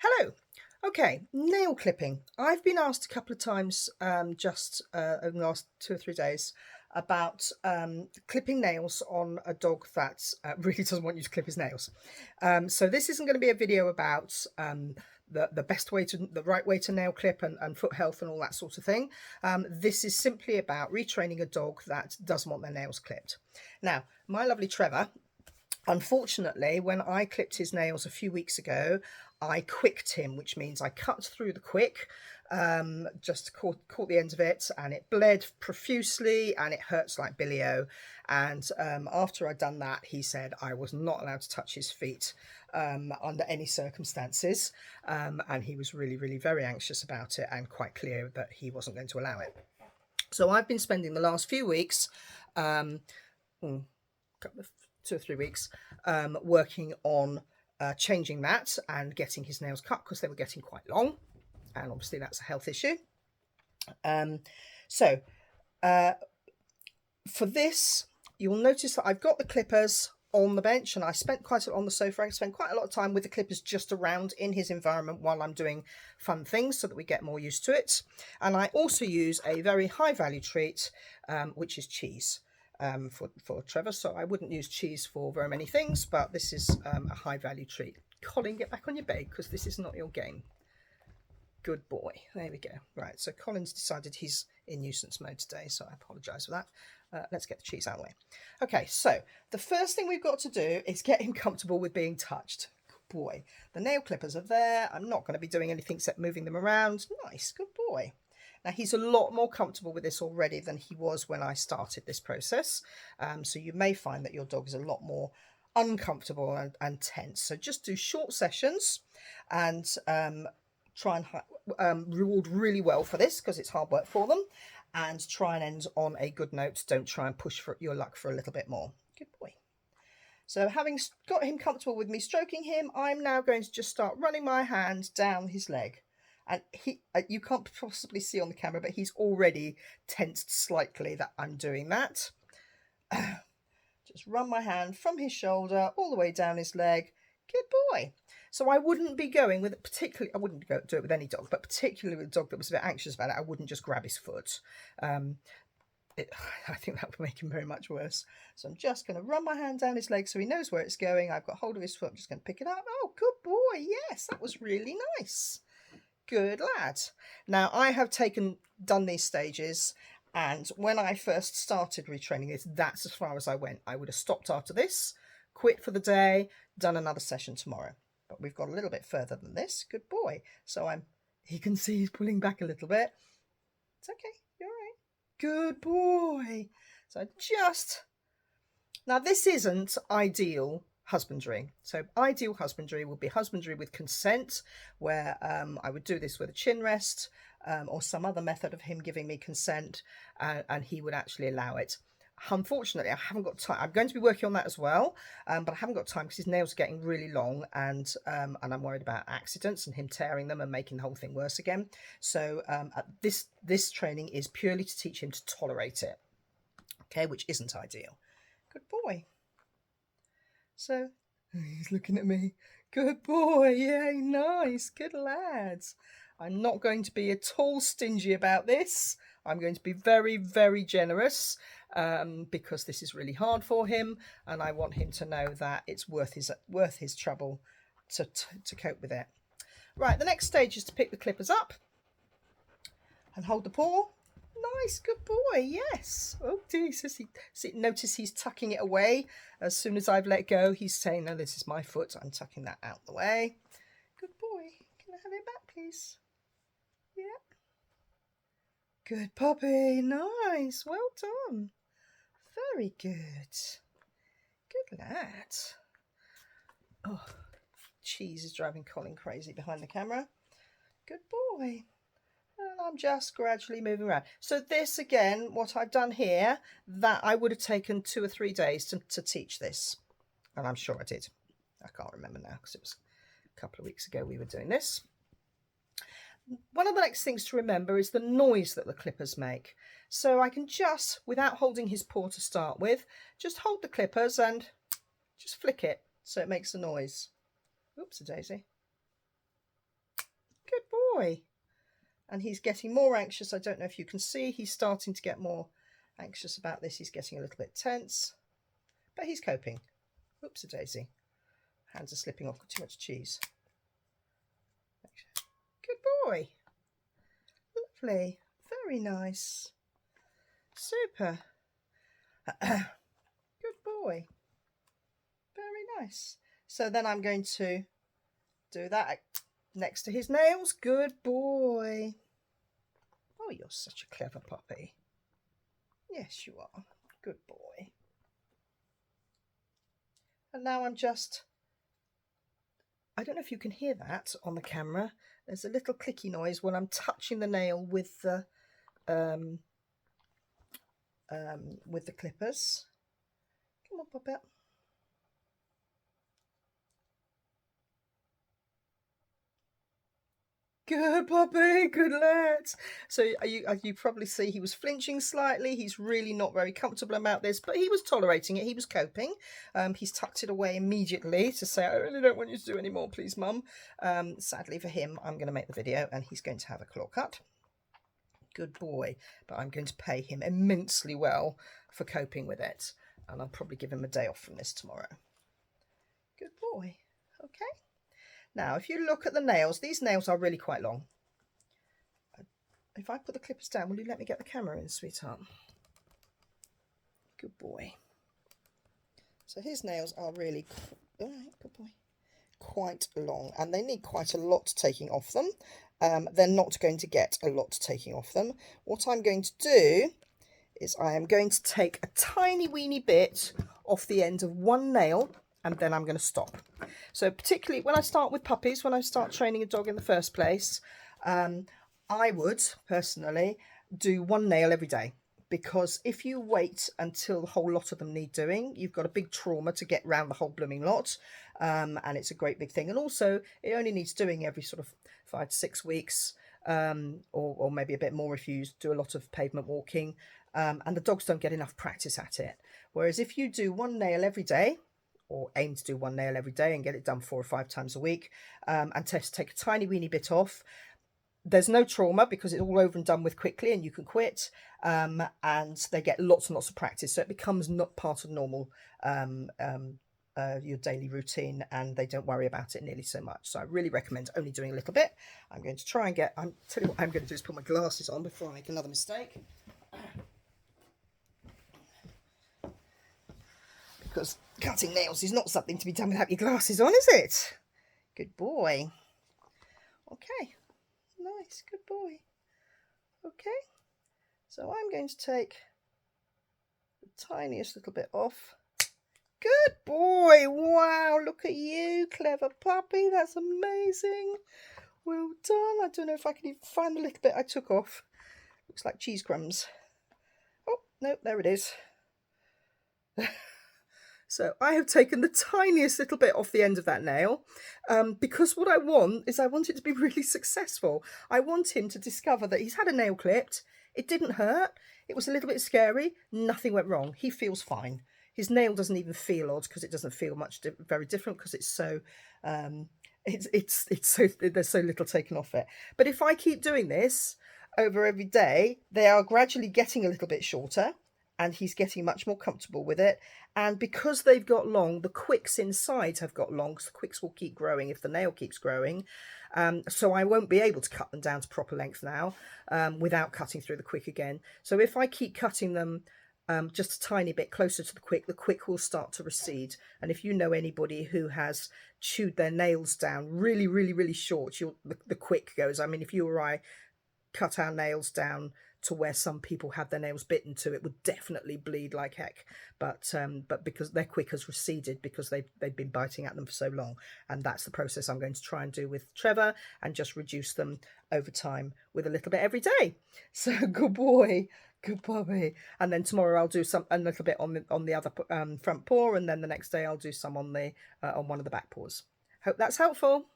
Hello. Okay, nail clipping. I've been asked a couple of times just over the last 2 or 3 days about clipping nails on a dog that really doesn't want you to clip his nails. So this isn't going to be a video about the best way to, the right way to nail clip and foot health and all that sort of thing. This is simply about retraining a dog that doesn't want their nails clipped. Now, my lovely Trevor, unfortunately, when I clipped his nails a few weeks ago, I quicked him, which means I cut through the quick, just caught the end of it, and it bled profusely and it hurts like billy-o. And after I'd done that, he said I was not allowed to touch his feet under any circumstances. And he was really, really very anxious about it and quite clear that he wasn't going to allow it. So I've been spending the last few weeks, couple of 2 or 3 weeks, working on changing that and getting his nails cut because they were getting quite long, and obviously that's a health issue. So for this, you'll notice that I've got the clippers on the bench, and I spent quite a lot on the sofa. I spent quite a lot of time with the clippers just around in his environment while I'm doing fun things so that we get more used to it. And I also use a very high value treat, which is cheese. For Trevor, so I wouldn't use cheese for very many things, but this is a high value treat. Colin, get back on your bed because this is not your game. Good boy. There we go. Right, so Colin's decided he's in nuisance mode today, so I apologise for that. Let's get the cheese out of the way. Okay, so the first thing we've got to do is get him comfortable with being touched. Good boy. The nail clippers are there. I'm not going to be doing anything except moving them around. Nice, good boy. Now, he's a lot more comfortable with this already than he was when I started this process. So you may find that your dog is a lot more uncomfortable and tense. So just do short sessions and try and reward really well for this because it's hard work for them, and try and end on a good note. Don't try and push for your luck for a little bit more. Good boy. So having got him comfortable with me stroking him, I'm now going to just start running my hand down his leg. And you can't possibly see on the camera, but he's already tensed slightly that I'm doing that. Just run my hand from his shoulder all the way down his leg. Good boy. So I wouldn't be going with it particularly, I wouldn't do it with any dog, but particularly with a dog that was a bit anxious about it, I wouldn't just grab his foot. I think that would make him very much worse. So I'm just going to run my hand down his leg so he knows where it's going. I've got hold of his foot. I'm just going to pick it up. Oh, good boy. Yes, that was really nice. Good lad. Now I have done these stages, and when I first started retraining this, that's as far as I went. I would have stopped after this, quit for the day, done another session tomorrow. But we've got a little bit further than this. Good boy. So you can see he's pulling back a little bit. It's okay. You're all right. Good boy. So now this isn't ideal husbandry. So ideal husbandry would be husbandry with consent, where I would do this with a chin rest or some other method of him giving me consent, and he would actually allow it. Unfortunately, I haven't got time. I'm going to be working on that as well, but I haven't got time because his nails are getting really long, and I'm worried about accidents and him tearing them and making the whole thing worse again. So this training is purely to teach him to tolerate it, okay, which isn't ideal. Good boy. So he's looking at me. Good boy, yay, nice, good lads. I'm not going to be at all stingy about this. I'm going to be very, very generous because this is really hard for him, and I want him to know that it's worth his trouble to cope with it. Right, the next stage is to pick the clippers up and hold the paw. Nice, good boy, yes. Oh dear, notice he's tucking it away. As soon as I've let go, he's saying, no, this is my foot. I'm tucking that out the way. Good boy. Can I have it back, please? Yeah. Good puppy, nice, well done. Very good. Good lad. Oh, cheese is driving Colin crazy behind the camera. Good boy. And I'm just gradually moving around. So this, again, what I've done here, that I would have taken 2 or 3 days to teach this. And I'm sure I did. I can't remember now because it was a couple of weeks ago we were doing this. One of the next things to remember is the noise that the clippers make. So I can just, without holding his paw to start with, just hold the clippers and just flick it so it makes a noise. Oops-a-daisy. boy. And he's getting more anxious. I don't know if you can see, he's starting to get more anxious about this. He's getting a little bit tense, but he's coping. Oops-a-daisy. Hands are slipping off, got too much cheese. Good boy. Lovely. Very nice. Super. Good boy. Very nice. So then I'm going to do that next to his nails. Good boy. Oh, you're such a clever puppy. Yes, you are. Good boy. And now I'm just, I don't know if you can hear that on the camera. There's a little clicky noise when I'm touching the nail with the clippers. Come on, Puppet. Good puppy, good lad. So you probably see he was flinching slightly. He's really not very comfortable about this, but he was tolerating it. He was coping. He's tucked it away immediately to say, I really don't want you to do any more, please, Mum. Sadly for him, I'm going to make the video and he's going to have a claw cut. Good boy, but I'm going to pay him immensely well for coping with it. And I'll probably give him a day off from this tomorrow. Good boy. Okay. Now, if you look at the nails, these nails are really quite long. If I put the clippers down, will you let me get the camera in, sweetheart? Good boy. So his nails are really, all right, good boy, quite long, and they need quite a lot taking off them. They're not going to get a lot taking off them. What I'm going to do is I am going to take a tiny weeny bit off the end of one nail, and then I'm going to stop. So particularly when I start with puppies, when I start training a dog in the first place, I would personally do one nail every day, because if you wait until the whole lot of them need doing, you've got a big trauma to get round the whole blooming lot, and it's a great big thing. And also it only needs doing every sort of 5 to 6 weeks, or maybe a bit more if you do a lot of pavement walking, and the dogs don't get enough practice at it. Whereas if you do one nail every day, or aim to do one nail every day and get it done 4 or 5 times a week, and take a tiny weeny bit off, there's no trauma because it's all over and done with quickly and you can quit, and they get lots and lots of practice, so it becomes not part of normal your daily routine, and they don't worry about it nearly so much. So I really recommend only doing a little bit. I'm going to try and tell you what I'm going to do is put my glasses on before I make another mistake, because cutting nails is not something to be done without your glasses on, is it? Good boy. Okay, nice, good boy. Okay, so I'm going to take the tiniest little bit off. Good boy. Wow, look at you, clever puppy. That's amazing. Well done. I don't know if I can even find the little bit I took off. Looks like cheese crumbs. Oh, no, there it is. So I have taken the tiniest little bit off the end of that nail, because what I want is I want it to be really successful. I want him to discover that he's had a nail clipped. It didn't hurt. It was a little bit scary. Nothing went wrong. He feels fine. His nail doesn't even feel odd because it doesn't feel much very different, because it's so there's so little taken off it. But if I keep doing this over every day, they are gradually getting a little bit shorter, and he's getting much more comfortable with it. And because they've got long, the quicks inside have got long, so the quicks will keep growing if the nail keeps growing. So I won't be able to cut them down to proper length now, without cutting through the quick again. So if I keep cutting them just a tiny bit closer to the quick will start to recede. And if you know anybody who has chewed their nails down really, really, really short, the quick goes. I mean, if you or I cut our nails down to where some people have their nails bitten to, it would definitely bleed like heck. But because their quick has receded because they've been biting at them for so long. And that's the process I'm going to try and do with Trevor, and just reduce them over time with a little bit every day. So good boy, good puppy. And then tomorrow I'll do a little bit on the other front paw, and then the next day I'll do some on one of the back paws. Hope that's helpful.